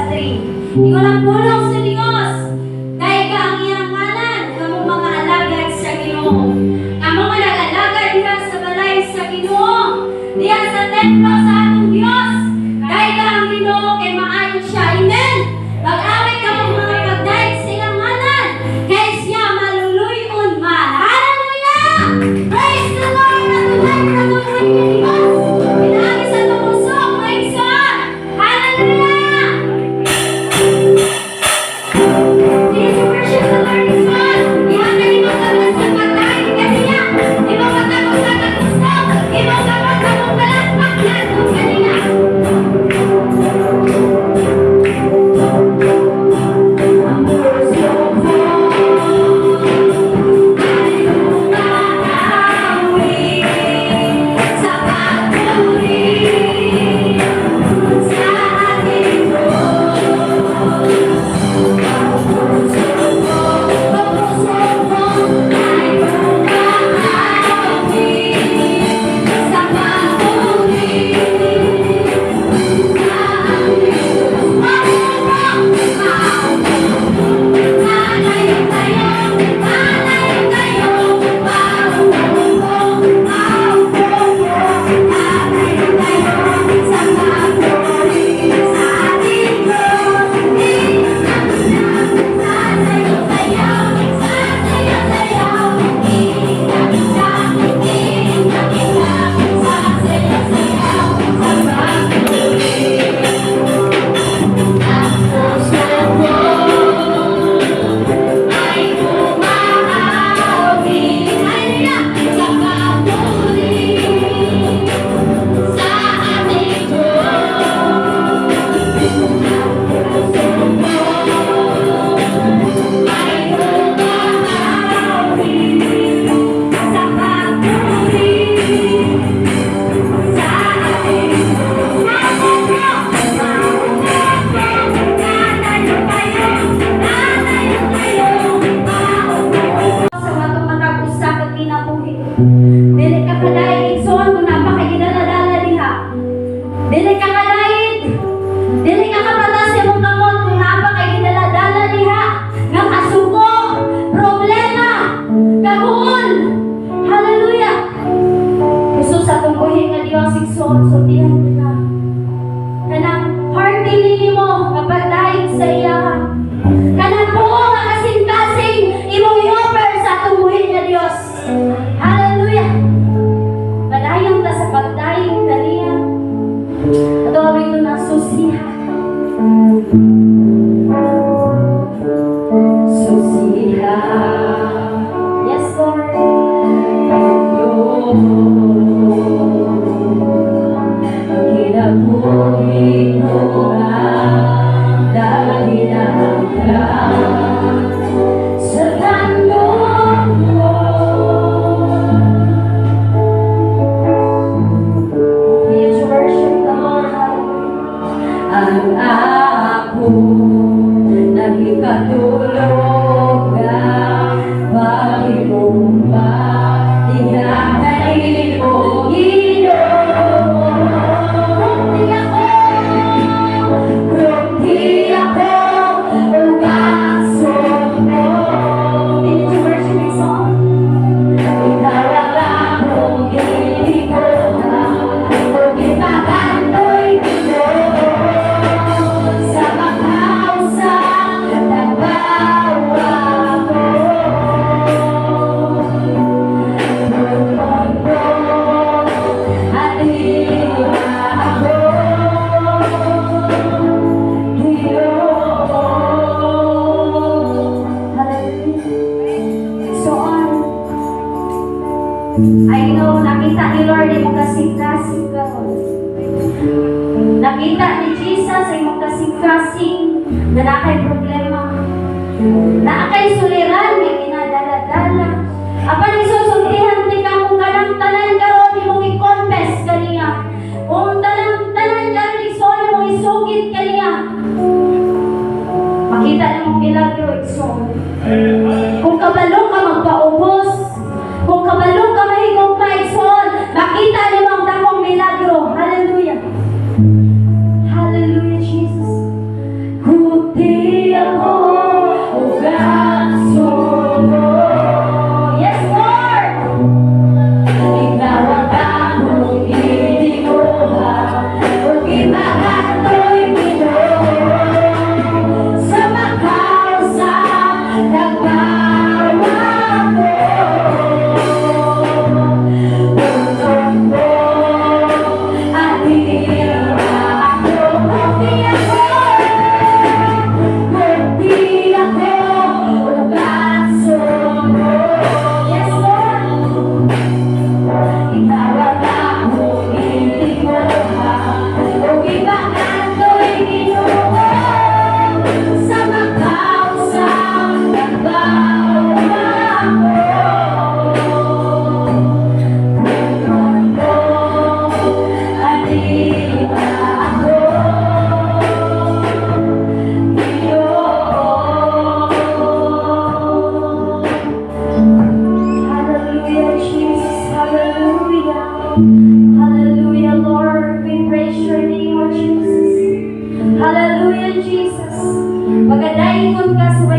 tree. Ingon ang pulong sa Dios. Kay ka ang iyang ngalan, kamong mga alagad sa Ginoo. Kamong mga alagad diha sa balay sa Ginoo. Diha sa templo sa atong Dios. Kay ka ang Ginoo kay maayo siya. Amen. Pag-awit ka mong mga pagdahig sa iyang ngalan. Kay siya maluluyon man. Hallelujah! Praise the Lord na tunay na tunay ni Dios. Pinaagi sa tumusok, praise God. Hallelujah! Please worship the Lord is God. Ihagan imo kablas sa pagdahig kaniya. Imo matapos sa tatusok. Imo kapag kamong balaspak na itong kaniya. I know, nakita ni Lord yung kasing-kasing gawin. Nakita ni Jesus yung kasing-kasing na nakay problema. Nakay suliran, may kinadala-dala. Apan isusultihan di ka kung ganang tanan karon imong i-confess kaniya. Kung tanan karon isol imong isugid kaniya. Makita nimong milagro igsoon. Kung kabalo ka magpaubos, kung kabalo ka mahigong paigsoon, makita nimong dakong milagro. Hallelujah. Hallelujah, Jesus. Pagadaingon ka sa